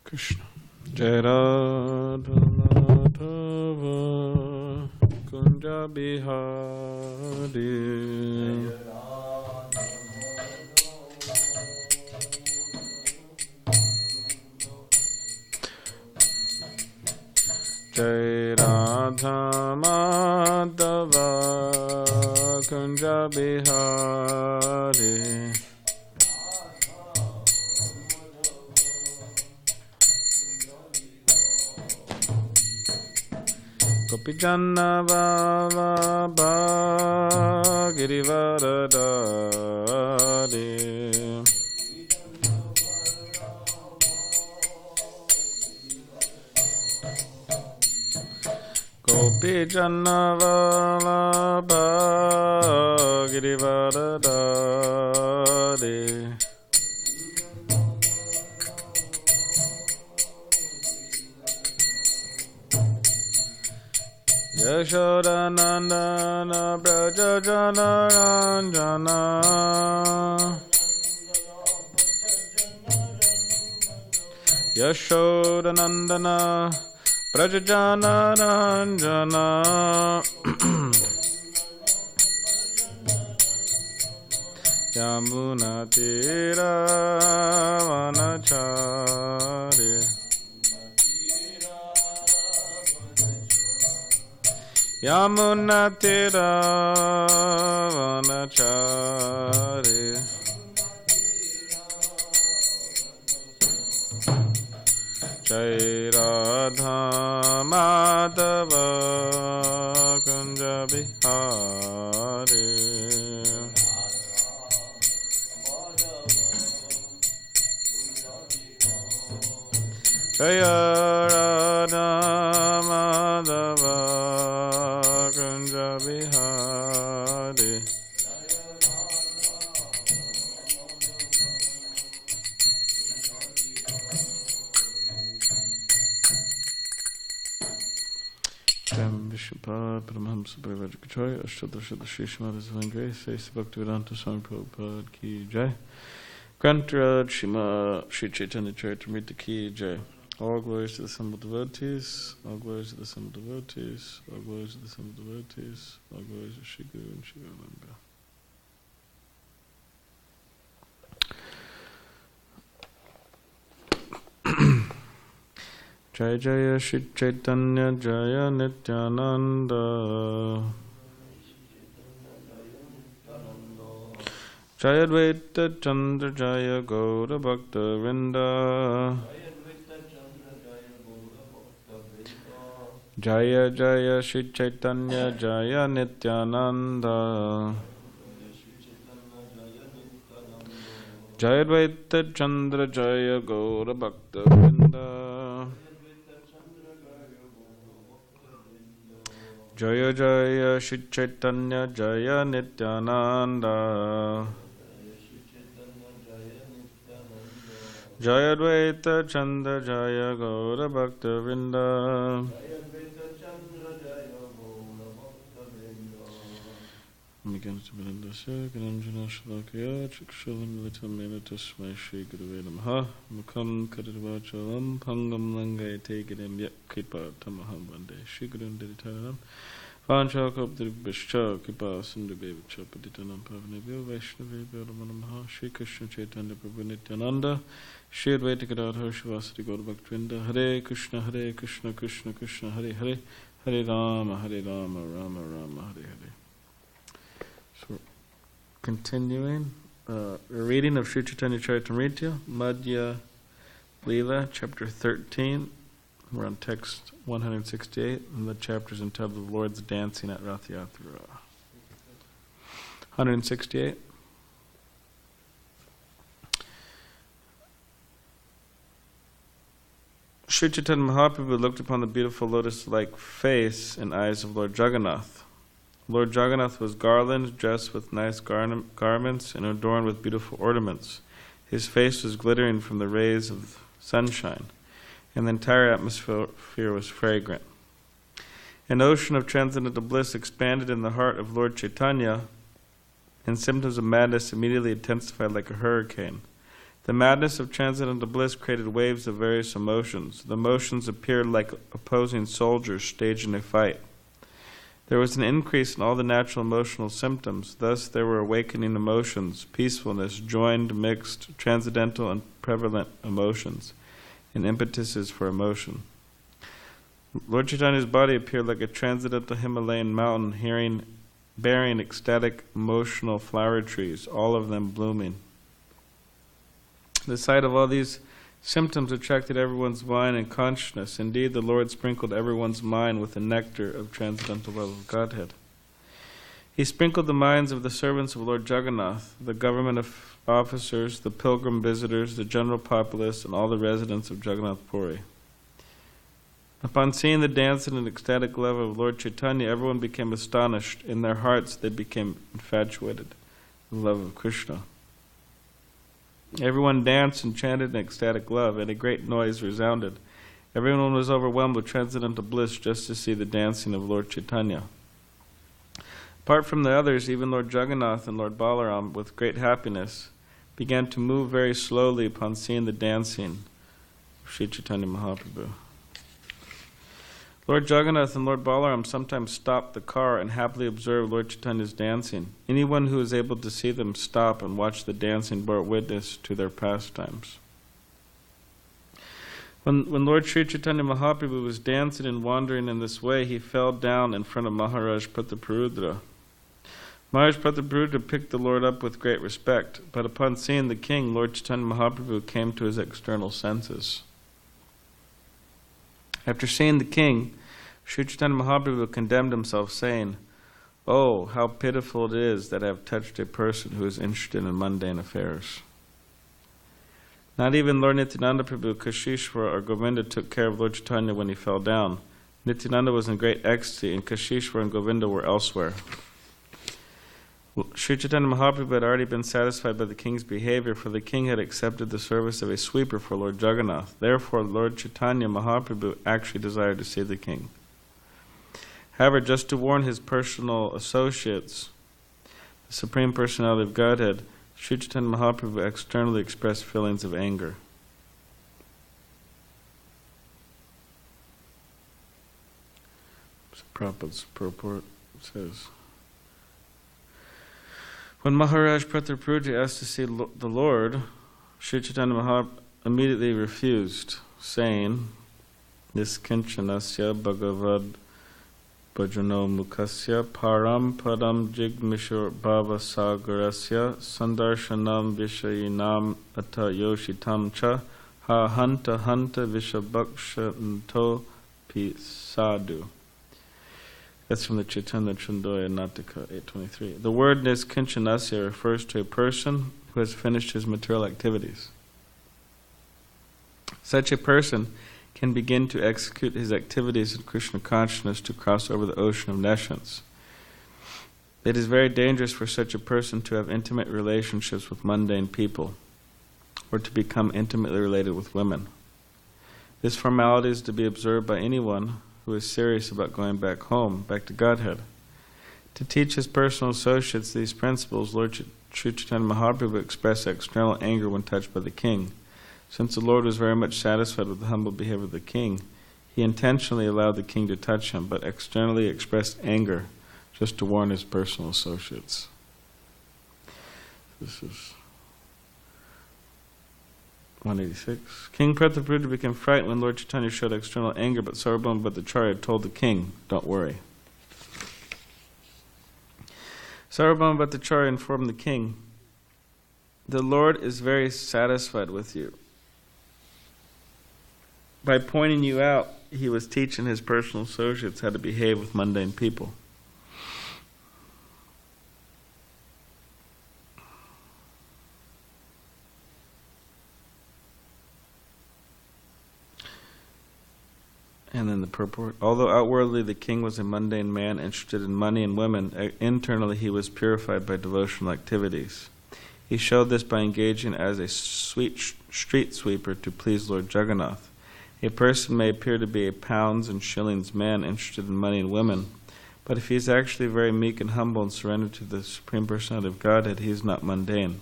Krishna. Jai Radha Madhava Kunja Bihari Jai Radha Madhava Kunja Bihari Gopijanna Vallabha Girivaradari Gopijanna Vallabha Girivaradari Yashodanandana Brajajana Ranjana Yashodanandana Brajajana Ranjana Yamuna Tira Vanachari Yamuna Tira Vanachari Jai Radha Madhava Kunja Bihari Jai Radha Madhava Kunja Bihari Jam Vishnupada Paramahamsa Parivajakachoy Ashtadasha Shishmada Savangre Sesa Bhaktivedanta Swami Prabhupada Ki Jai Grantaraj Shima Shri Chaitanya Charitamrita Ki Jai. All glories to the assembled devotees, all glories to the assembled devotees, all glories to the assembled devotees, all glories to Shri Guru and Shri Gauranga. Jaya Jaya Shri Chaitanya Jaya Nityananda Jaya Dvaita Chandra Jaya Gaura Bhakta Vrinda Jaya Jaya Shri Chaitanya Jaya Nityananda Jaya Dvaita Chandra Jaya Gaura Bhakta Vrinda Jaya Jaya Shri Chaitanya Jaya Nityananda Jaya Dvaita Chandra Jaya Gaura Bhakta Vrinda Begins to Belinda Kananjana Shalakaya Chikshalam Litamena Tasmai Shri Guru Namaha Mukam Kadavachalam Pangam Langai Tegidim Yak Kipa Tamaham Vande Shri Guru Diditaranam Vanchakop Dribhishcha Kipa Sindhubevicha Paditanam Pavanebhyo Vaishnavebhyo Namaha Shri Krishna Chaitanya Prabhu Nityananda Shri Advaita Gadadhar Shivasati Gaura Bhaktivinoda Hare Krishna Krishna Krishna Hare Hare Hare Rama Rama Rama Hare Hare. So, continuing, reading of Sri Chaitanya Charitamrita, Madhya Leela, chapter 13. We're on text 168, and the chapter is entitled The Lord's Dancing at Rath Yatra. 168. Sri Chaitanya Mahaprabhu looked upon the beautiful lotus-like face and eyes of Lord Jagannath. Lord Jagannath was garlanded, dressed with nice garments, and adorned with beautiful ornaments. His face was glittering from the rays of sunshine, and the entire atmosphere was fragrant. An ocean of transcendental bliss expanded in the heart of Lord Chaitanya, and symptoms of madness immediately intensified like a hurricane. The madness of transcendental bliss created waves of various emotions. The emotions appeared like opposing soldiers staging a fight. There was an increase in all the natural emotional symptoms. Thus there were awakening emotions, peacefulness, joined, mixed, transcendental and prevalent emotions, and impetuses for emotion. Lord Chaitanya's body appeared like a transcendental Himalayan mountain bearing ecstatic emotional flower trees, all of them blooming. The sight of all these symptoms attracted everyone's mind and consciousness. Indeed, the Lord sprinkled everyone's mind with the nectar of transcendental love of Godhead. He sprinkled the minds of the servants of Lord Jagannath, the government officers, the pilgrim visitors, the general populace, and all the residents of Jagannath Puri. Upon seeing the dancing and ecstatic love of Lord Chaitanya, everyone became astonished. In their hearts they became infatuated with the love of Krishna. Everyone danced and chanted in ecstatic love, and a great noise resounded. Everyone was overwhelmed with transcendental bliss just to see the dancing of Lord Chaitanya. Apart from the others, even Lord Jagannath and Lord Balarama, with great happiness, began to move very slowly upon seeing the dancing of Sri Chaitanya Mahaprabhu. Lord Jagannath and Lord Balarama sometimes stopped the car and happily observed Lord Chaitanya's dancing. Anyone who was able to see them stop and watch the dancing bore witness to their pastimes. When Lord Sri Chaitanya Mahaprabhu was dancing and wandering in this way, he fell down in front of Maharaj Prataparudra. Maharaj Prataparudra picked the Lord up with great respect, but upon seeing the king, Lord Chaitanya Mahaprabhu came to his external senses. After seeing the king, Sri Chaitanya Mahaprabhu condemned himself, saying, "Oh, how pitiful it is that I have touched a person who is interested in mundane affairs." Not even Lord Nityananda Prabhu, Kashishvara, or Govinda took care of Lord Chaitanya when he fell down. Nityananda was in great ecstasy, and Kashishvara and Govinda were elsewhere. Sri Chaitanya Mahaprabhu had already been satisfied by the king's behavior, for the king had accepted the service of a sweeper for Lord Jagannath. Therefore, Lord Chaitanya Mahaprabhu actually desired to see the king. However, just to warn his personal associates, the Supreme Personality of Godhead, Sri Chaitanya Mahaprabhu externally expressed feelings of anger. So Prabhupada's purport says, when Maharaj Prataparudra asked to see the Lord, Sri Chaitanya Mahaprabhu immediately refused, saying, "Niskinchanasya bhagavad bhajano mukasya param padam jigmishur bhava sagarasya sandarshanam vishayinam ata yoshitam cha ha hanta hanta vishabhakshanto pi sadhu." That's from the Chaitanya Chandoya Natika 823. The word Niskinchanasya refers to a person who has finished his material activities. Such a person can begin to execute his activities in Krishna consciousness to cross over the ocean of nescience. It is very dangerous for such a person to have intimate relationships with mundane people, or to become intimately related with women. This formality is to be observed by anyone who is serious about going back home, back to Godhead. To teach his personal associates these principles, Lord Sri Chaitanya Mahaprabhu expressed external anger when touched by the king. Since the Lord was very much satisfied with the humble behavior of the king, he intentionally allowed the king to touch him, but externally expressed anger just to warn his personal associates. This is 186. King Prataparudra became frightened when Lord Chaitanya showed external anger, but Sarvabhauma Bhattacharya told the king, "Don't worry." Sarvabhauma Bhattacharya informed the king, "The Lord is very satisfied with you." By pointing you out, he was teaching his personal associates how to behave with mundane people. And then the purport. Although outwardly the king was a mundane man interested in money and women, internally he was purified by devotional activities. He showed this by engaging as a street sweeper to please Lord Jagannath. A person may appear to be a pounds and shillings man interested in money and women, but if he is actually very meek and humble and surrendered to the Supreme Personality of Godhead, he is not mundane.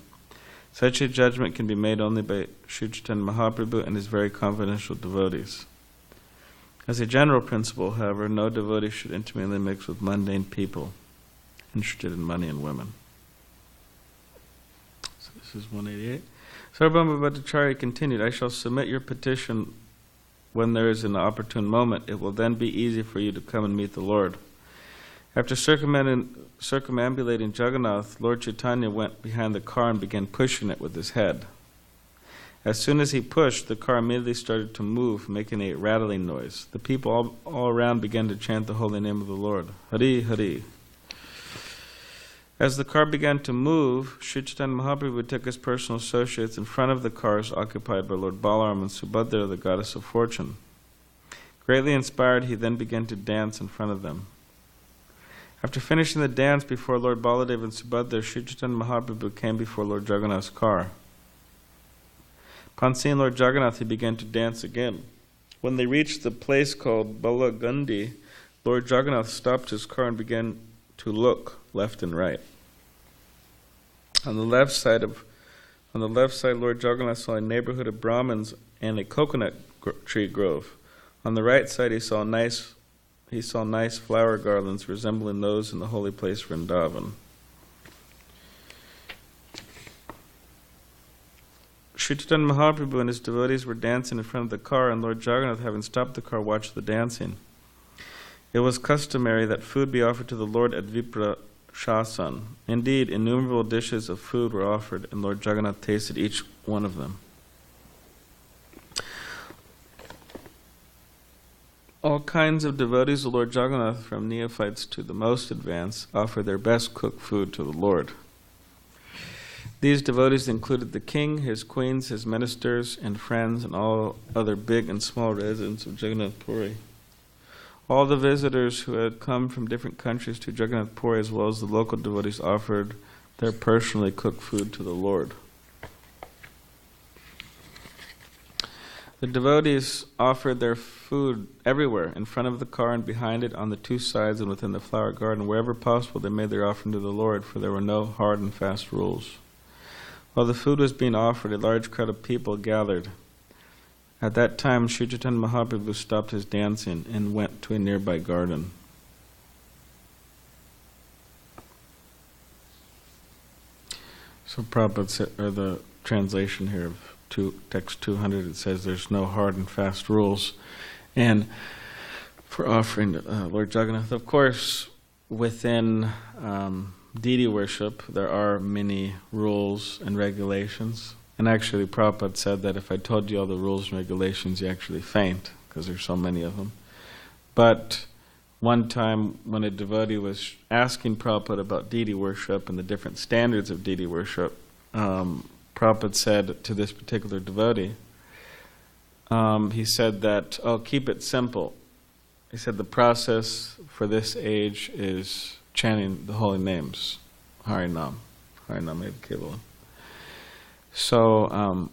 Such a judgment can be made only by Sri Chaitanya Mahaprabhu and his very confidential devotees. As a general principle, however, no devotee should intimately mix with mundane people interested in money and women. So this is 188. Sarvabhauma Bhattacharya continued, I shall submit your petition when there is an opportune moment. It will then be easy for you to come and meet the Lord. After circumambulating Jagannath, Lord Chaitanya went behind the car and began pushing it with his head. As soon as he pushed, the car immediately started to move, making a rattling noise. The people all around began to chant the holy name of the Lord. Hari, Hari. As the car began to move, Sri Chaitanya Mahaprabhu took his personal associates in front of the cars occupied by Lord Balarama and Subhadra, the goddess of fortune. Greatly inspired, he then began to dance in front of them. After finishing the dance before Lord Baladev and Subhadra, Sri Chaitanya Mahaprabhu came before Lord Jagannath's car. Upon seeing Lord Jagannath, he began to dance again. When they reached the place called Balagandi, Lord Jagannath stopped his car and began to look left and right. On the left side, Lord Jagannath saw a neighborhood of Brahmins and a coconut tree grove. On the right side, he saw nice flower garlands resembling those in the holy place Vrindavan. Sri Chaitanya Mahaprabhu and his devotees were dancing in front of the car, and Lord Jagannath, having stopped the car, watched the dancing. It was customary that food be offered to the Lord at Viprasasan. Indeed, innumerable dishes of food were offered, and Lord Jagannath tasted each one of them. All kinds of devotees of Lord Jagannath, from neophytes to the most advanced, offered their best cooked food to the Lord. These devotees included the king, his queens, his ministers, and friends, and all other big and small residents of Jagannath Puri. All the visitors who had come from different countries to Jagannath Puri, as well as the local devotees, offered their personally cooked food to the Lord. The devotees offered their food everywhere, in front of the car and behind it, on the two sides and within the flower garden. Wherever possible, they made their offering to the Lord, for there were no hard and fast rules. While the food was being offered, a large crowd of people gathered. At that time, Sri Chaitanya Mahaprabhu stopped his dancing and went to a nearby garden. So Prabhupada said, or the translation here of text 200, it says there's no hard and fast rules. And for offering to Lord Jagannath, of course, within deity worship, there are many rules and regulations. And actually, Prabhupada said that if I told you all the rules and regulations, you actually faint, because there's so many of them. But one time, when a devotee was asking Prabhupada about deity worship and the different standards of deity worship, Prabhupada said to this particular devotee, he said that, keep it simple. He said the process for this age is chanting the holy names, Harinam, Harinam Eva Kevalam. So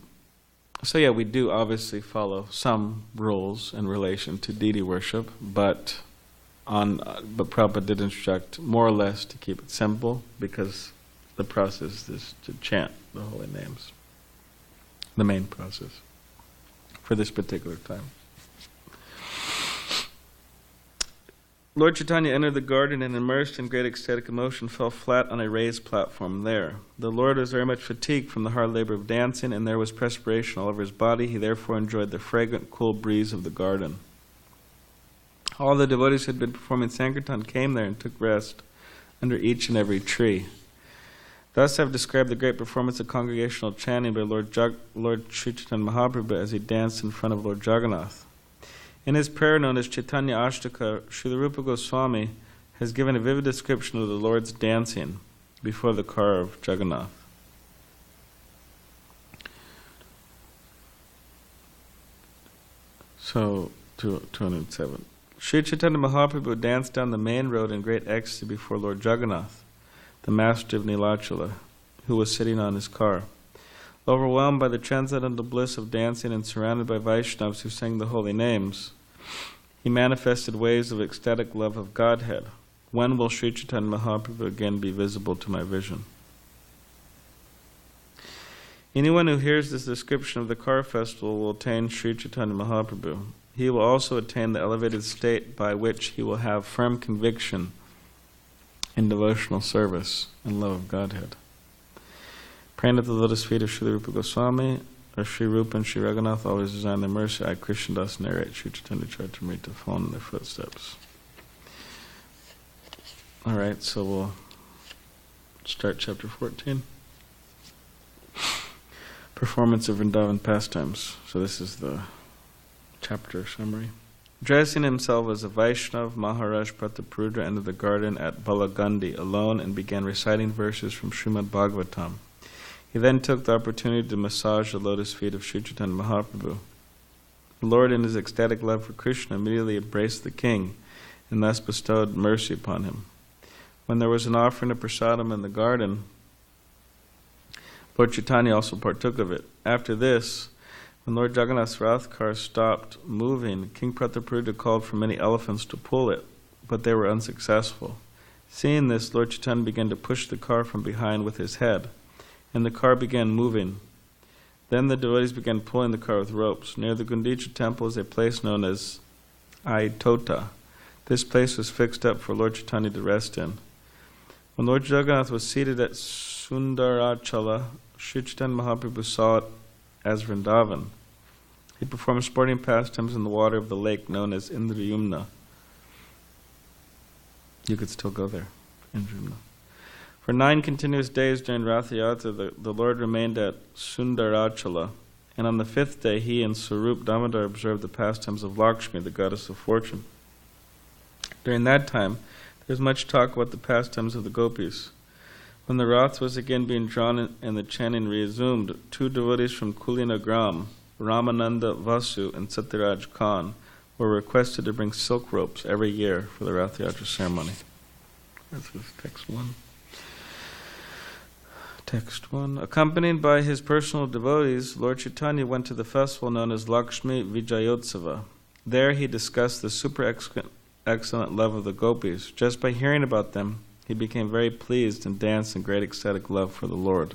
yeah, we do obviously follow some rules in relation to deity worship, but Prabhupada did instruct more or less to keep it simple, because the process is to chant the holy names, the main process for this particular time. Lord Chaitanya entered the garden and, immersed in great ecstatic emotion, fell flat on a raised platform there. The Lord was very much fatigued from the hard labor of dancing, and there was perspiration all over his body. He therefore enjoyed the fragrant, cool breeze of the garden. All the devotees who had been performing Sankirtan came there and took rest under each and every tree. Thus I have described the great performance of congregational chanting by Lord Sri Chaitanya Mahaprabhu as he danced in front of Lord Jagannath. In his prayer known as Chaitanya Ashtaka, Srila Rupa Goswami has given a vivid description of the Lord's dancing before the car of Jagannath. So, 207. Sri Chaitanya Mahaprabhu danced down the main road in great ecstasy before Lord Jagannath, the master of Nilachala, who was sitting on his car. Overwhelmed by the transcendental bliss of dancing and surrounded by Vaishnavas who sang the holy names, he manifested waves of ecstatic love of Godhead. When will Sri Chaitanya Mahaprabhu again be visible to my vision? Anyone who hears this description of the car festival will attain Sri Chaitanya Mahaprabhu. He will also attain the elevated state by which he will have firm conviction in devotional service and love of Godhead. Praying at the lotus feet of Srila Rupa Goswami, or Sri Rupa and Sri Raghunath always design their mercy, I, Krishna Das, narrate Sri Chaitanya Charitamrita, follow in their footsteps. Alright, so we'll start chapter 14. Performance of Vrindavan pastimes. So this is the chapter summary. Dressing himself as a Vaishnav, Maharaj Prataparudra entered the garden at Balagandi alone and began reciting verses from Srimad Bhagavatam. He then took the opportunity to massage the lotus feet of Sri Chaitanya Mahaprabhu. The Lord, in his ecstatic love for Krishna, immediately embraced the king and thus bestowed mercy upon him. When there was an offering of prasadam in the garden, Lord Chaitanya also partook of it. After this, when Lord Jagannath's Rath car stopped moving, King Prataparudra called for many elephants to pull it, but they were unsuccessful. Seeing this, Lord Chaitanya began to push the car from behind with his head, and the car began moving. Then the devotees began pulling the car with ropes. Near the Gundicha temple is a place known as Aitota. This place was fixed up for Lord Chaitanya to rest in. When Lord Jagannath was seated at Sundarachala, Sri Chaitanya Mahaprabhu saw it as Vrindavan. He performed sporting pastimes in the water of the lake known as Indrayumna. You could still go there, Indrayumna. For 9 continuous days during Ratha Yatra, the Lord remained at Sundarachala, and on the 5th day he and Sarup Damodar observed the pastimes of Lakshmi, the goddess of fortune. During that time, there was much talk about the pastimes of the gopis. When the Rath was again being drawn and the chanting resumed, 2 devotees from Kulinagram, Ramananda Vasu and Satyaraj Khan, were requested to bring silk ropes every year for the Rath Yatra ceremony. This is text 1. Text 1. Accompanied by his personal devotees, Lord Chaitanya went to the festival known as Lakshmi Vijayotsava. There he discussed the super excellent love of the gopis. Just by hearing about them, he became very pleased and danced in great ecstatic love for the Lord.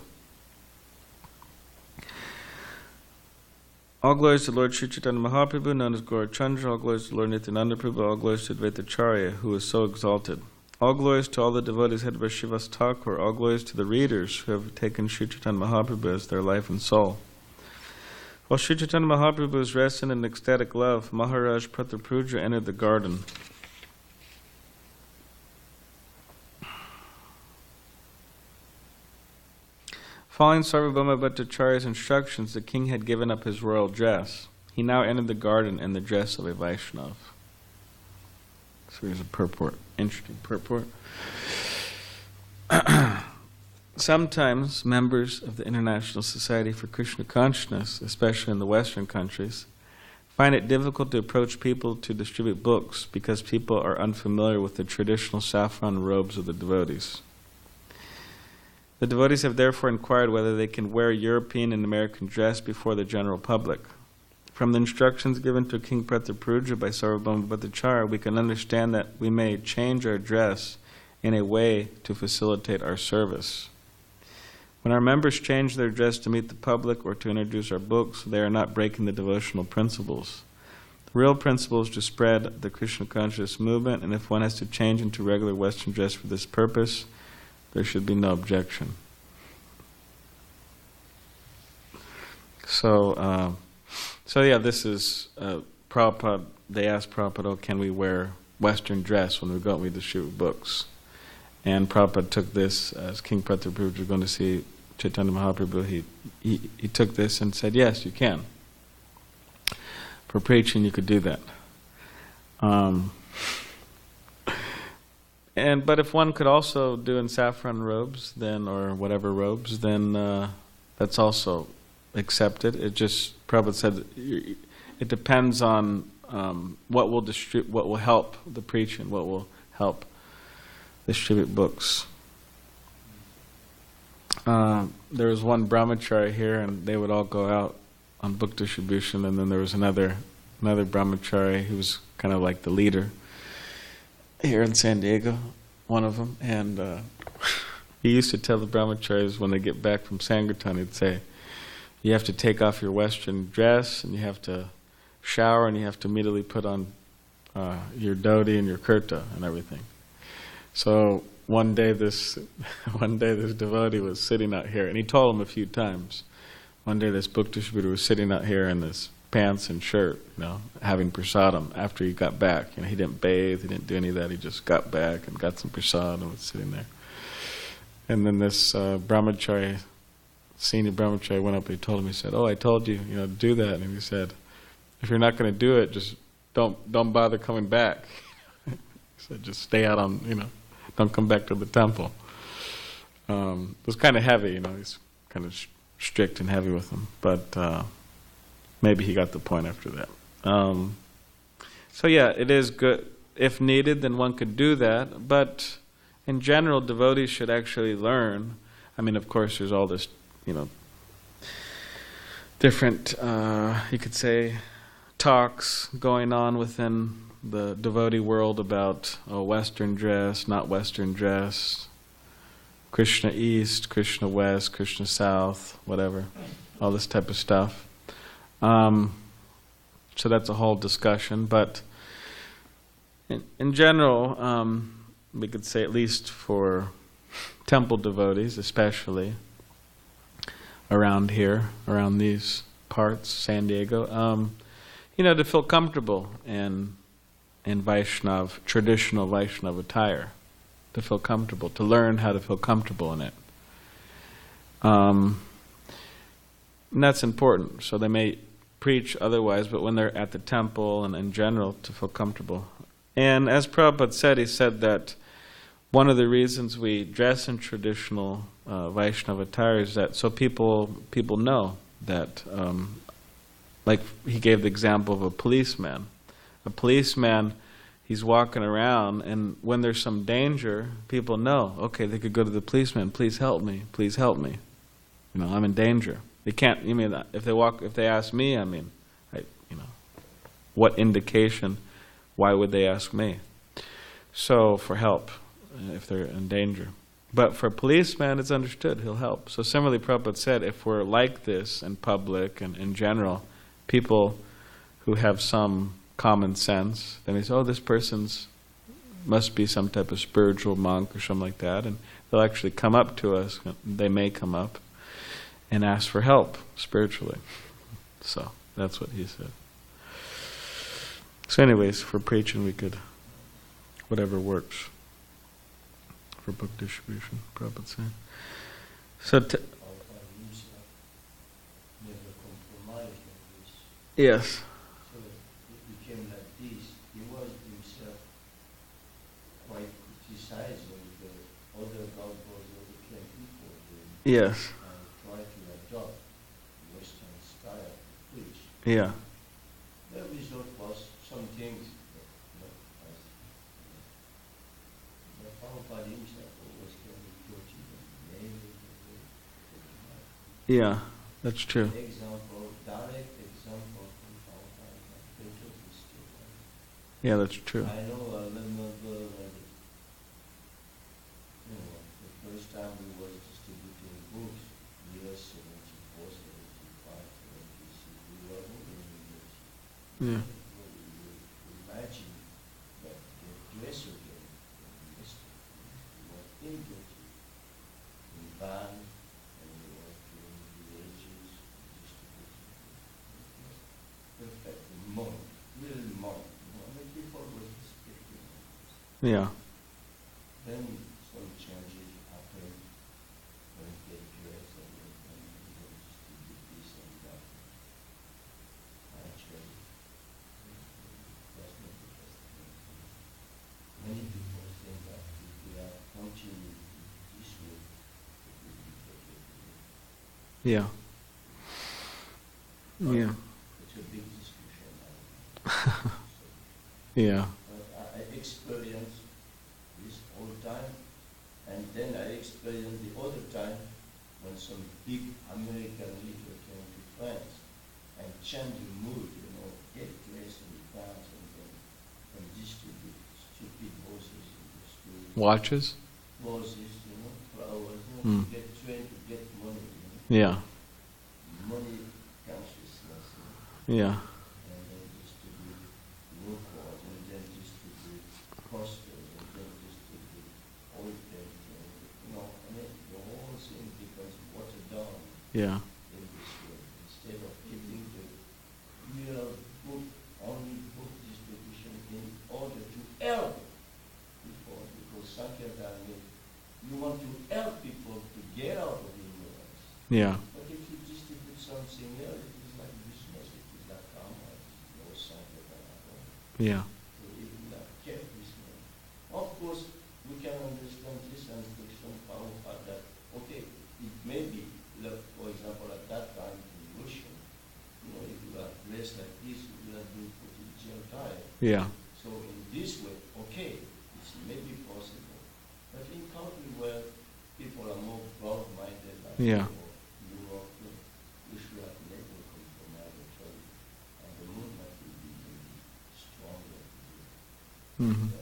All glories to Lord Sri Chaitanya Mahaprabhu, known as Gaurachandra. All glories to Lord Nityananda Prabhu. All glories to Advaitacharya, who is so exalted. All glories to all the devotees headed by Srivas Thakur. All glories to the readers who have taken Sri Chaitanya Mahaprabhu as their life and soul. While Sri Chaitanya Mahaprabhu was resting in ecstatic love, Maharaj Prataparudra entered the garden. Following Sarvabhauma Bhattacharya's instructions, the king had given up his royal dress. He now entered the garden in the dress of a Vaishnava. So here's a purport. Interesting purport. Sometimes members of the International Society for Krishna Consciousness, especially in the Western countries, find it difficult to approach people to distribute books because people are unfamiliar with the traditional saffron robes of the devotees. The devotees have therefore inquired whether they can wear European and American dress before the general public. From the instructions given to King Prataparudra by Sarvabhauma Bhattacharya, we can understand that we may change our dress in a way to facilitate our service. When our members change their dress to meet the public or to introduce our books, they are not breaking the devotional principles. The real principle is to spread the Krishna consciousness movement, and if one has to change into regular Western dress for this purpose, there should be no objection. So yeah, this is Prabhupada. They asked Prabhupada, "Oh, can we wear Western dress when we go out and we distribute books?" And Prabhupada took this as King Prataparudra was going to see Chaitanya Mahaprabhu. He took this and said, "Yes, you can. For preaching, you could do that." But if one could also do in saffron robes, then, or whatever robes, then that's also accepted. It just, Prabhupada said, it depends on what will help the preaching, what will help distribute books. There was one brahmachari here, and they would all go out on book distribution, and then there was another brahmachari who was kind of like the leader here in SanDiego, one of them, and he used to tell the brahmacharis when they get back from Sankirtan, he'd say, you have to take off your Western dress, and you have to shower, and you have to immediately put on your dhoti and your kurta and everything. So one day this devotee was sitting out here, and he told him a few times. One day this book distributor was sitting out here in this pants and shirt, having prasadam after he got back. He didn't bathe, he didn't do any of that. He just got back and got some prasadam and was sitting there. And then this brahmachari, senior brahmachari, went up and he told him, he said, "Oh, I told you, to do that." And he said, "If you're not going to do it, just don't bother coming back." He said, "Just stay out on, don't come back to the temple." It was kind of heavy, he's kind of strict and heavy with him, but maybe he got the point after that. So yeah, it is good. If needed, then one could do that, but in general, devotees should actually learn. I mean, of course, there's all this, different, you could say, talks going on within the devotee world about Western dress, not Western dress, Krishna East, Krishna West, Krishna South, whatever, all this type of stuff. So that's a whole discussion, but in general, we could say, at least for temple devotees, especially around here, around these parts, SanDiego, to feel comfortable in Vaishnav, traditional Vaishnav attire, to feel comfortable, to learn how to feel comfortable in it. And that's important. So they may preach otherwise, but when they're at the temple and in general, to feel comfortable. And as Prabhupada said, he said that one of the reasons we dress in traditional Vaishnava attire is that so people know that, like he gave the example of a policeman. A policeman, he's walking around, and when there's some danger, people know, okay, they could go to the policeman, "Please help me, please help me. I'm in danger." They can't, if they ask me, what indication, why would they ask me? So, for help, if they're in danger. But for a policeman, it's understood, he'll help. So similarly, Prabhupada said, if we're like this in public and in general, people who have some common sense, then they say, "Oh, this person's must be some type of spiritual monk or something like that," and they'll actually come up to us, they may come up, and ask for help spiritually. So that's what he said. So anyways, for preaching we could, whatever works. For book distribution, Prabhupada said. So yes. So it became like this. He was himself quite criticizing the other godbrothers who came before him. Yes. And tried to adopt Western style to preach. Yeah. The result was some things the Prabhupada himself always came with Yochi and naming Yeah, that's true. example, direct example from Prabhupada, they took this to Yeah, that's true. I remember when the first time we were distributing books, years 74, 75, 76, we were all in English. Yeah. Imagine that the dress again in Western, we were in Turkey, in band, and we were doing villages, distributing. Perfect, monk, little monk. People were respecting us. Yeah. Then some changes happened when they dress and they distribute this and that. Actually, that's not the best thing. Many people think that if we are continuing this way, it will be better. Yeah. Yeah. It's a big discussion. Yeah. I experienced this all the time, and then I experienced the other time when some big American leader came to France and changed the mood, get dressed in France and distribute stupid horses in the street. Watches? Horses, flowers, Mm. to get trained to get money. Yeah. Money Yeah. in this way. Instead of keeping the real book, only book distribution in order to help people, because Sankirtan means you want to help people to get out of ignorance. Yeah. But if you distribute something else, it is like business, it is like karma, it is no Sankirtan at all. Yeah. So if we are kept this way, of course, we can understand this instruction Prabhupada that, okay, it may be, like, for example, at that time in Russia, if you are dressed like this, you are being put in jail time. Yeah. So in this way, okay, it may be possible. But in countries where people are more broad-minded, like Yeah. Europe, we should have never compromise actually, and the movement will be really stronger. Mm-hmm.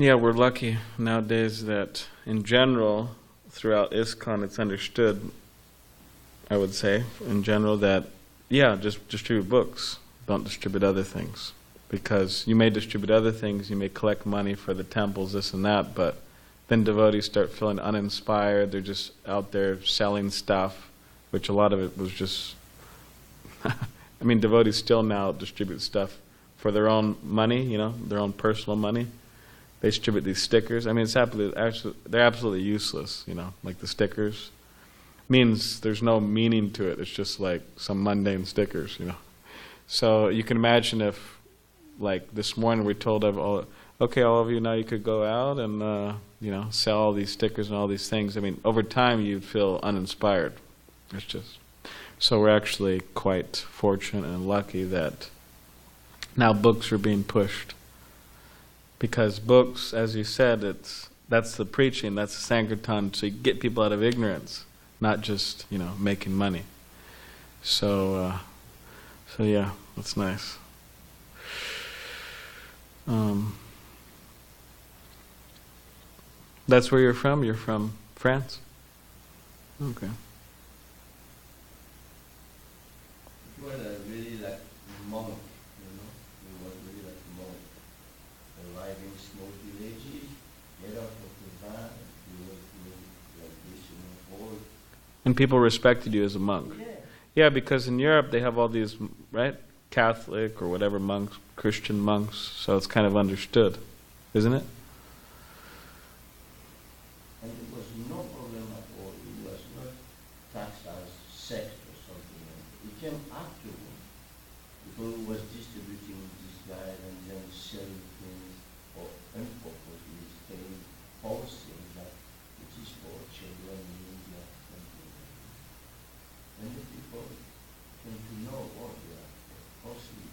Yeah, we're lucky nowadays that in general, throughout ISKCON, it's understood, I would say, in general that, yeah, just distribute books, don't distribute other things. Because you may distribute other things, you may collect money for the temples, this and that, but then devotees start feeling uninspired, they're just out there selling stuff, which a lot of it was just, I mean, devotees still now distribute stuff for their own money, their own personal money. They distribute these stickers. I mean, they're absolutely useless, like the stickers. Means there's no meaning to it. It's just like some mundane stickers, So you can imagine if, like this morning we told all of you now you could go out and, sell all these stickers and all these things. I mean, over time you'd feel uninspired. It's just, so we're actually quite fortunate and lucky that now books are being pushed. Because books, as you said, that's the preaching, that's the Sankirtan, so you get people out of ignorance, not just, making money. So yeah, that's nice. That's where you're from? You're from France? Okay. It was really like monk, It was really like monk. Arriving in small villages, get out of the van, and like this, all. And people respected you as a monk? Yeah. Yeah, because in Europe they have all these, right, Catholic or whatever monks, Christian monks, so it's kind of understood, isn't it? And there was no problem at all. It was not taxed as sect or something. It came afterwards. Because it was distributing this guy and then selling things for unpurposely, saying false things that it is for children in India, something like that. And the people came to know what they are falsely,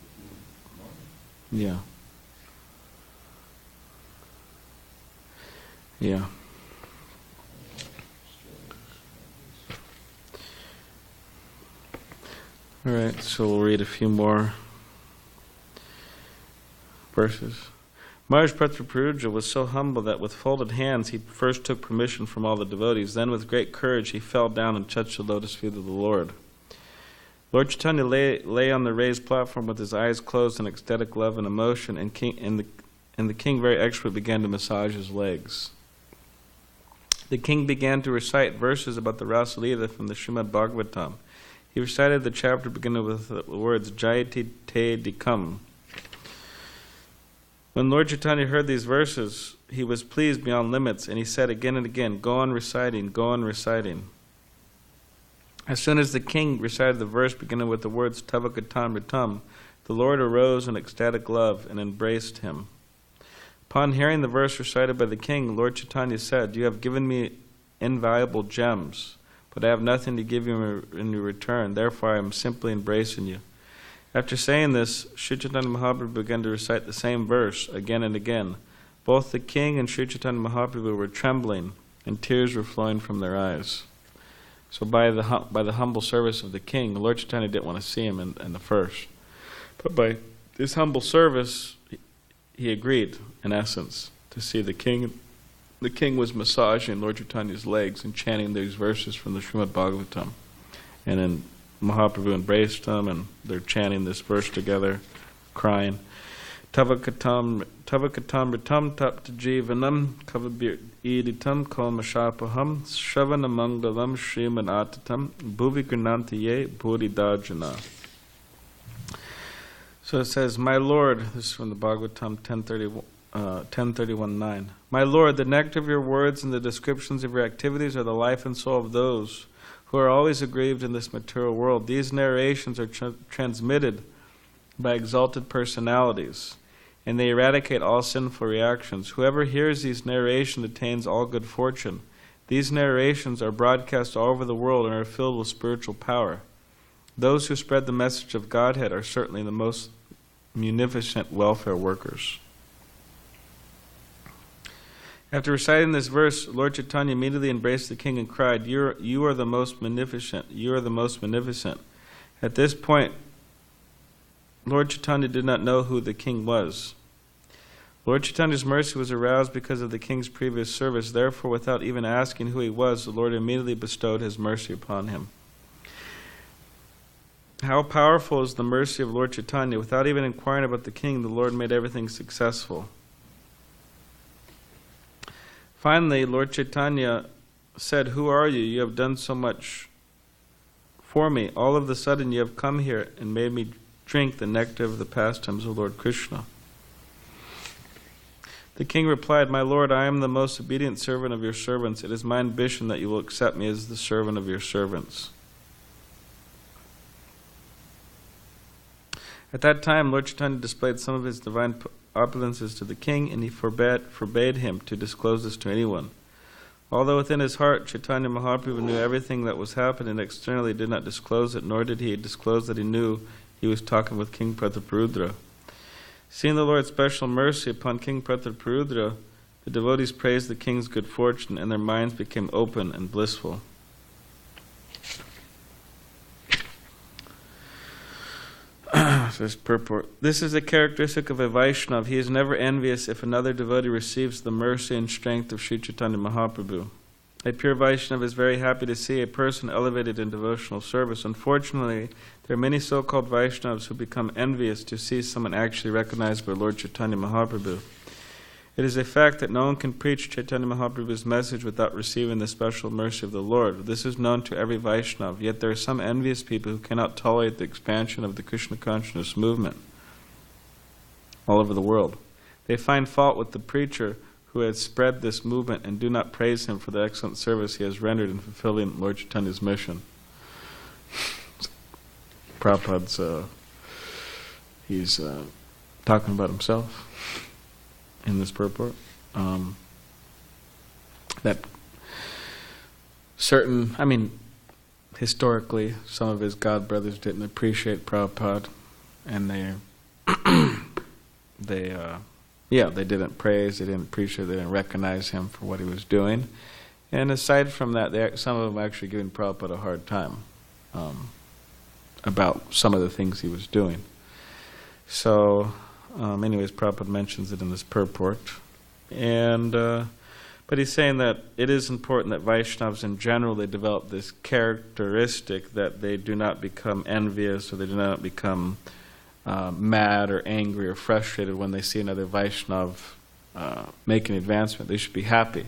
taking money. Yeah. Yeah. All right, so we'll read a few more verses. Maharaj Prabhu was so humble that with folded hands he first took permission from all the devotees. Then with great courage he fell down and touched the lotus feet of the Lord. Lord Chaitanya lay on the raised platform with his eyes closed in ecstatic love and emotion, and the king very expertly began to massage his legs. The king began to recite verses about the Rasa Leela from the Srimad Bhagavatam. He recited the chapter beginning with the words Jayati Te Dikam. When Lord Chaitanya heard these verses, he was pleased beyond limits, and he said again and again, "Go on reciting, go on reciting." As soon as the king recited the verse beginning with the words Tavakatamritam, the Lord arose in ecstatic love and embraced him. Upon hearing the verse recited by the king, Lord Chaitanya said, "You have given me invaluable gems, but I have nothing to give you in return. Therefore I am simply embracing you." After saying this, Sri Chaitanya Mahaprabhu began to recite the same verse again and again. Both the king and Sri Chaitanya Mahaprabhu were trembling, and tears were flowing from their eyes. So by the humble service of the king, Lord Chaitanya didn't want to see him in the first. But by his humble service, he agreed, in essence, to see the king. The king was massaging Lord Chaitanya's legs and chanting these verses from the Srimad Bhagavatam. And then Mahaprabhu embraced him, and they're chanting this verse together, crying. Tavakatam ritam tapta jivanam kavabir editam kalmashapaham shavana mangalam shriman atatam bhuvi granantiye bodhidajana. So it says, my Lord, this is from the Bhagavatam 10:31-9. My Lord, the nectar of your words and the descriptions of your activities are the life and soul of those who are always aggrieved in this material world. These narrations are transmitted by exalted personalities, and they eradicate all sinful reactions. Whoever hears these narrations attains all good fortune. These narrations are broadcast all over the world and are filled with spiritual power. Those who spread the message of Godhead are certainly the most munificent welfare workers. After reciting this verse, Lord Chaitanya immediately embraced the king and cried, You are the most magnificent. You are the most magnificent. At this point, Lord Chaitanya did not know who the king was. Lord Chaitanya's mercy was aroused because of the king's previous service. Therefore, without even asking who he was, the Lord immediately bestowed his mercy upon him. How powerful is the mercy of Lord Chaitanya! Without even inquiring about the king, the Lord made everything successful. Finally, Lord Chaitanya said, Who are you? You have done so much for me. All of a sudden you have come here and made me drink the nectar of the pastimes of Lord Krishna. The king replied, My Lord, I am the most obedient servant of your servants. It is my ambition that you will accept me as the servant of your servants. At that time, Lord Chaitanya displayed some of his divine opulences to the king, and he forbade him to disclose this to anyone. Although within his heart Chaitanya Mahaprabhu knew everything that was happening, externally did not disclose it, nor did he disclose that he knew he was talking with King Prataparudra. Seeing the Lord's special mercy upon King Prataparudra, the devotees praised the king's good fortune, and their minds became open and blissful. Says purport. This is a characteristic of a Vaishnava. He is never envious if another devotee receives the mercy and strength of Sri Chaitanya Mahaprabhu. A pure Vaishnava is very happy to see a person elevated in devotional service. Unfortunately, there are many so-called Vaishnavas who become envious to see someone actually recognized by Lord Chaitanya Mahaprabhu. It is a fact that no one can preach Chaitanya Mahaprabhu's message without receiving the special mercy of the Lord. This is known to every Vaishnava, yet there are some envious people who cannot tolerate the expansion of the Krishna consciousness movement all over the world. They find fault with the preacher who has spread this movement and do not praise him for the excellent service he has rendered in fulfilling Lord Chaitanya's mission. Prabhupada's, he's talking about himself in this purport. That certain, historically, some of his god brothers didn't appreciate Prabhupada, and they didn't praise, they didn't appreciate, they didn't recognize him for what he was doing. And aside from that, some of them actually giving Prabhupada a hard time about some of the things he was doing. So, anyways, Prabhupada mentions it in this purport. And but he's saying that it is important that Vaishnavas in general, they develop this characteristic that they do not become envious, or they do not become mad or angry or frustrated when they see another Vaishnav make an advancement. They should be happy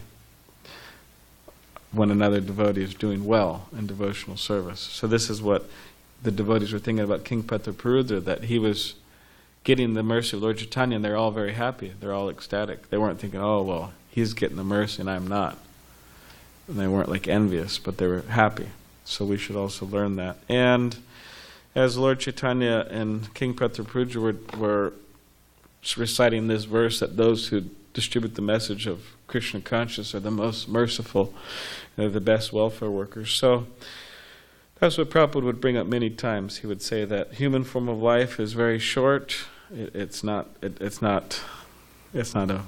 when another devotee is doing well in devotional service. So this is what the devotees were thinking about King Prataparudra, that he was getting the mercy of Lord Chaitanya, and they're all very happy. They're all ecstatic. They weren't thinking, oh, well, he's getting the mercy and I'm not. And they weren't like envious, but they were happy. So we should also learn that. And as Lord Chaitanya and King Prataparudra were reciting this verse, that those who distribute the message of Krishna consciousness are the most merciful, they're the best welfare workers. So that's what Prabhupada would bring up many times. He would say that human form of life is very short. It's not a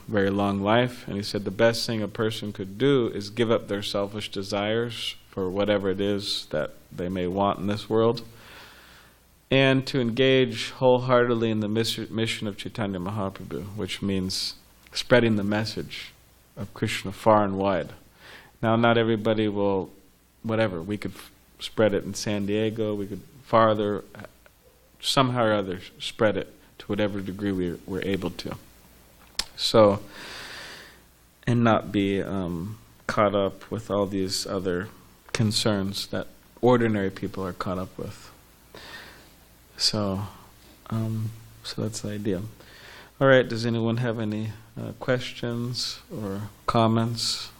very long life. And he said the best thing a person could do is give up their selfish desires for whatever it is that they may want in this world, and to engage wholeheartedly in the mission of Chaitanya Mahaprabhu, which means spreading the message of Krishna far and wide. Now, not everybody will, we could spread it in SanDiego, we could farther, somehow or other, spread it to whatever degree we're able to. So, and not be caught up with all these other concerns that ordinary people are caught up with. So, so that's the idea. All right, does anyone have any questions or comments?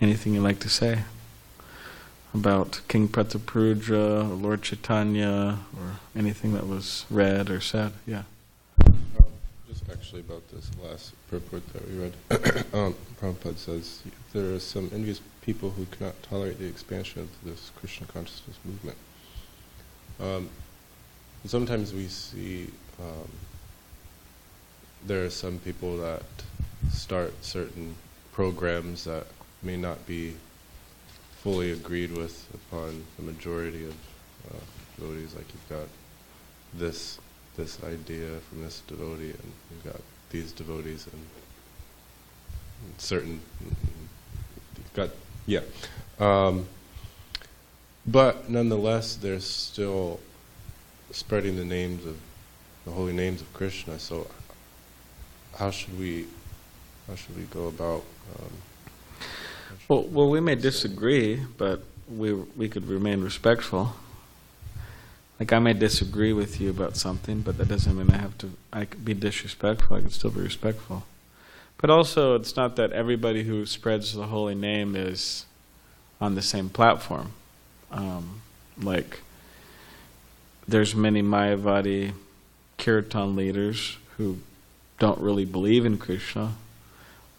Anything you'd like to say about King Prataparudra or Lord Chaitanya or anything that was read or said? Yeah. Just actually about this last purport that we read. Prabhupada says there are some envious people who cannot tolerate the expansion of this Krishna consciousness movement. Sometimes we see there are some people that start certain programs that may not be fully agreed with upon the majority of devotees. Like you've got this idea from this devotee, and you've got these devotees, and certain you've got but nonetheless, they're still spreading the holy names of Krishna. So, how should we go about? Well, we may disagree, but we could remain respectful. Like I may disagree with you about something, but that doesn't mean I could be disrespectful. I can still be respectful. But also, it's not that everybody who spreads the holy name is on the same platform. Like, there's many Mayavadi kirtan leaders who don't really believe in Krishna,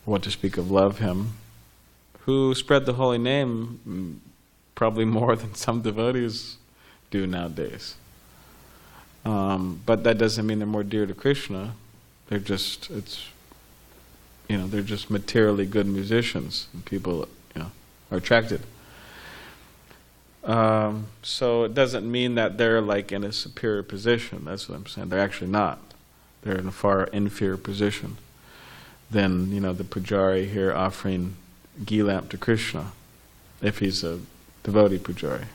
or what to speak of love him, who spread the holy name probably more than some devotees do nowadays. But that doesn't mean they're more dear to Krishna. They're just materially good musicians, and people are attracted. So it doesn't mean that they're like in a superior position. That's what I'm saying. They're actually not. They're in a far inferior position than the pujari here offering ghee lamp to Krishna, if he's a devotee pujari.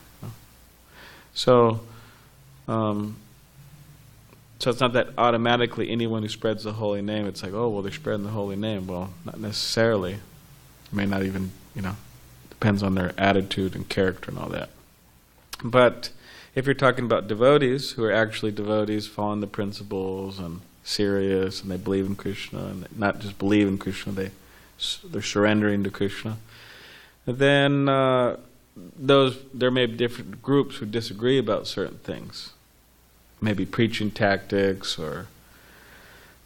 So it's not that automatically anyone who spreads the holy name, it's like, oh, well, they're spreading the holy name. Well, not necessarily. It may not even, depends on their attitude and character and all that. But if you're talking about devotees who are actually devotees, following the principles and serious, and they believe in Krishna, and not just believe in Krishna, they're surrendering to Krishna, then there may be different groups who disagree about certain things. Maybe preaching tactics, or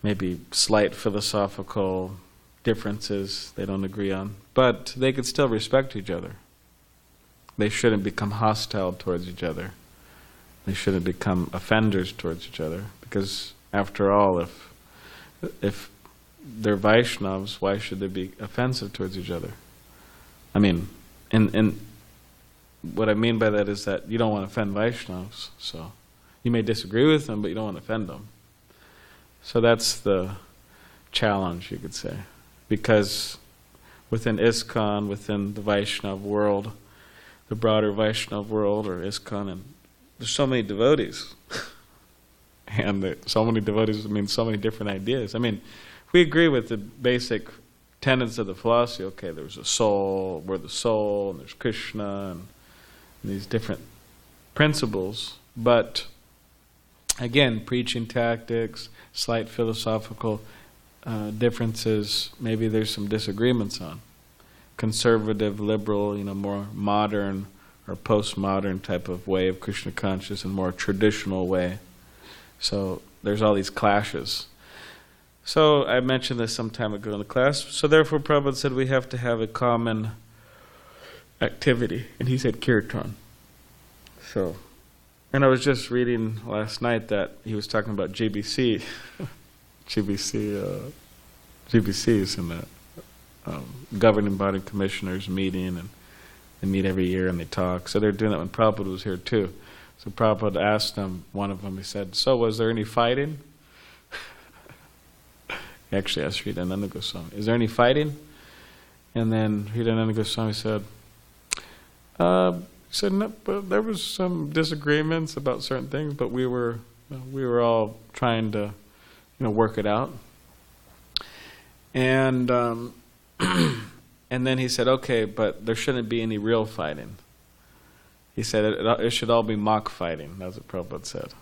maybe slight philosophical differences they don't agree on. But they could still respect each other. They shouldn't become hostile towards each other. They shouldn't become offenders towards each other. Because after all, if they're Vaishnavas, why should they be offensive towards each other? I mean, and what I mean by that is that you don't want to offend Vaishnavas. So you may disagree with them, but you don't want to offend them. So that's the challenge, you could say. Because within ISKCON, within the Vaishnava world, the broader Vaishnava world, or ISKCON, and there's so many devotees. And so many devotees mean so many different ideas. I mean, we agree with the basic tenets of the philosophy. Okay, there's a soul, we're the soul, and there's Krishna, and these different principles. But again, preaching tactics, slight philosophical differences, maybe there's some disagreements on. Conservative, liberal, more modern or postmodern type of way of Krishna consciousness, and more traditional way. So there's all these clashes. So I mentioned this some time ago in the class. So therefore Prabhupada said we have to have a common activity. And he said kirtan. So, and I was just reading last night that he was talking about GBC. GBC's in the governing body commissioners meeting, and they meet every year and they talk. So they're doing that when Prabhupada was here too. So Prabhupada asked them, one of them, he said, so was there any fighting? He actually asked Sridananda Goswami, is there any fighting? And then Sridananda Goswami said, He said, no, but there was some disagreements about certain things, but we were all trying to, work it out. And and then he said, okay, but there shouldn't be any real fighting. He said it should all be mock fighting. That's what Prabhupada said.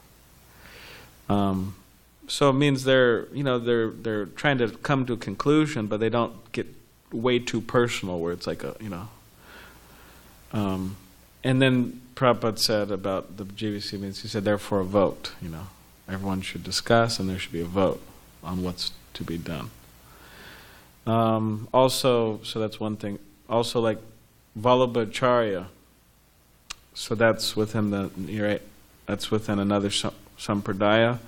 So it means they're trying to come to a conclusion, but they don't get way too personal, where it's like and then Prabhupada said about the GVC meetings, he said, therefore a vote. Everyone should discuss, and there should be a vote on what's to be done. Also, so that's one thing. Also, like Vallabhacharya. So that's within that's within another sampradaya.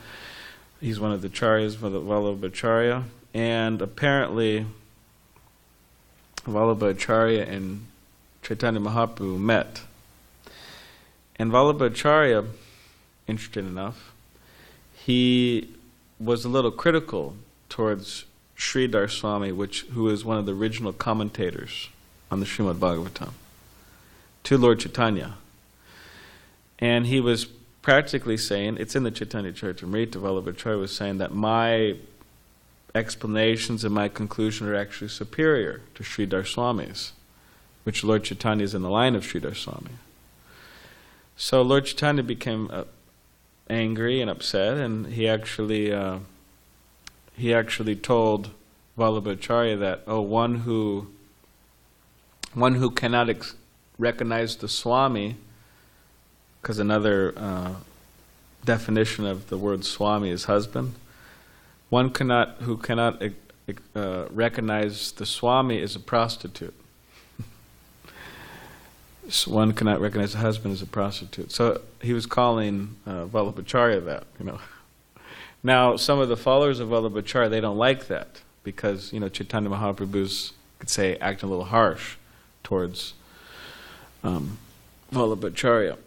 He's one of the charyas, Vallabhacharya, and apparently Vallabhacharya and Chaitanya Mahaprabhu met. And Vallabhacharya, interesting enough, he was a little critical towards Sridhar Swami, who is one of the original commentators on the Srimad Bhagavatam, to Lord Chaitanya. And he was practically saying, it's in the Chaitanya Charitamrita, Vallabhacharya was saying that my explanations and my conclusion are actually superior to Sridhar Swami's, which Lord Chaitanya is in the line of Sridhar Swami. So Lord Chaitanya became angry and upset, and he actually told Vallabhacharya that, one who cannot recognize the Swami, because another definition of the word Swami is husband, who cannot recognize the Swami is a prostitute. So one cannot recognize a husband as a prostitute. So he was calling Vallabhacharya that, Now, some of the followers of Vallabhacharya, they don't like that, because, Chaitanya Mahaprabhu's, could say, acting a little harsh towards Vallabhacharya.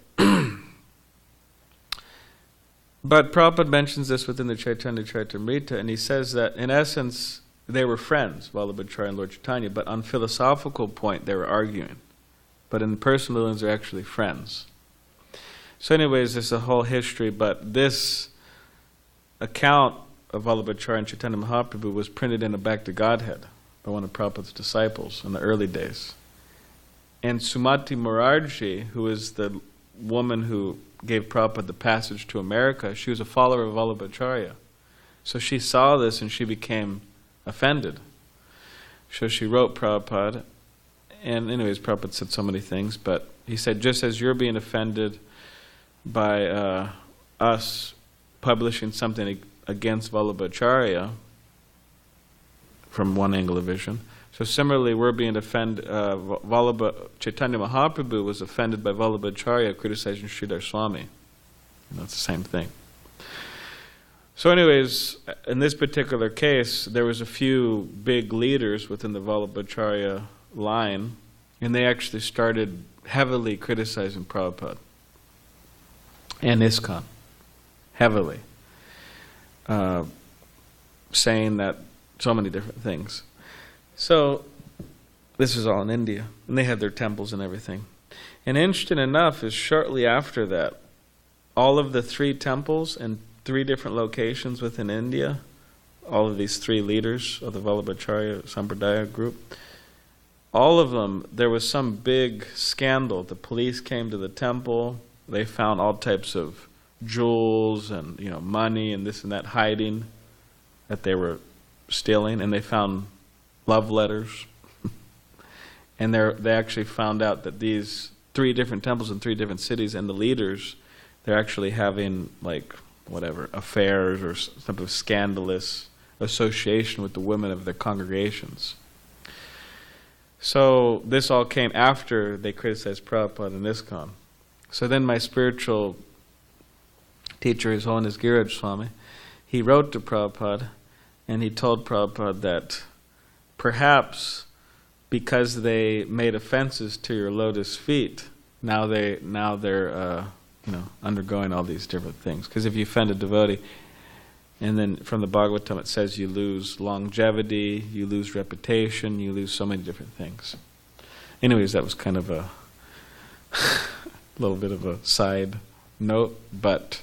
But Prabhupada mentions this within the Chaitanya Charitamrita, and he says that, in essence, they were friends, Vallabhacharya and Lord Chaitanya, but on philosophical point, they were arguing. But in personal dealings, they're actually friends. So anyways, there's a whole history, but this account of Vallabhacharya and Chaitanya Mahaprabhu was printed in a Bhakti Godhead by one of Prabhupada's disciples in the early days. And Sumati Morarji, who is the woman who gave Prabhupada the passage to America, she was a follower of Vallabhacharya. So she saw this and she became offended. So she wrote Prabhupada, and anyways, Prabhupada said so many things, but he said, just as you're being offended by us publishing something against Vallabhacharya from one angle of vision, so similarly we're being offended, Chaitanya Mahaprabhu was offended by Vallabhacharya criticizing Sridhar Swami. That's the same thing. So anyways, in this particular case, there was a few big leaders within the Vallabhacharya line, and they actually started heavily criticizing Prabhupada and ISKCON, heavily, saying that so many different things. So this is all in India, and they had their temples and everything. And interesting enough is shortly after that, all of the 3 temples in 3 different locations within India, all of these 3 leaders of the Vallabhacharya Sampradaya group, all of them, there was some big scandal. The police came to the temple. They found all types of jewels and money and this and that hiding that they were stealing, and they found love letters. And they actually found out that these 3 different temples in 3 different cities, and the leaders, they're actually having affairs or some type of scandalous association with the women of their congregations. So this all came after they criticized Prabhupada and ISKCON. So then my spiritual teacher, His Holiness Giraj Swami, he wrote to Prabhupada, and he told Prabhupada that perhaps because they made offenses to your lotus feet, now they're undergoing all these different things. Because if you offend a devotee, and then from the Bhagavatam it says you lose longevity, you lose reputation, you lose so many different things. Anyways, that was kind of a little bit of a side note, but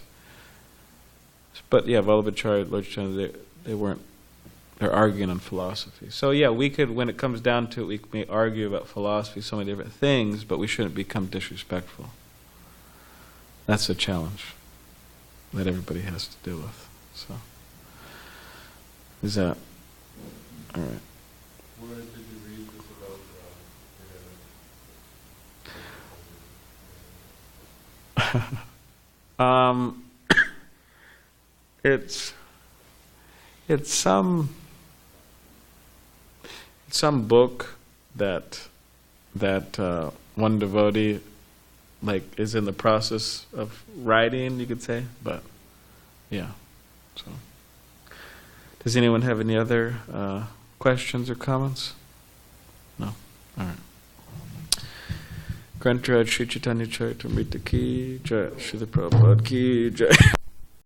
yeah, Vallabhacharya, Lord Chaitanya, they're arguing on philosophy. So yeah, we could, when it comes down to it, we may argue about philosophy, so many different things, but we shouldn't become disrespectful. That's a challenge that everybody has to deal with. So, is that all right? Where did you read this about? It's some book that one devotee is in the process of writing, you could say, but yeah. So, does anyone have any other questions or comments? No. All right. Grantaraj Shri Chaitanya Charitamrita ki jai, Srila Prabhupada ki jai.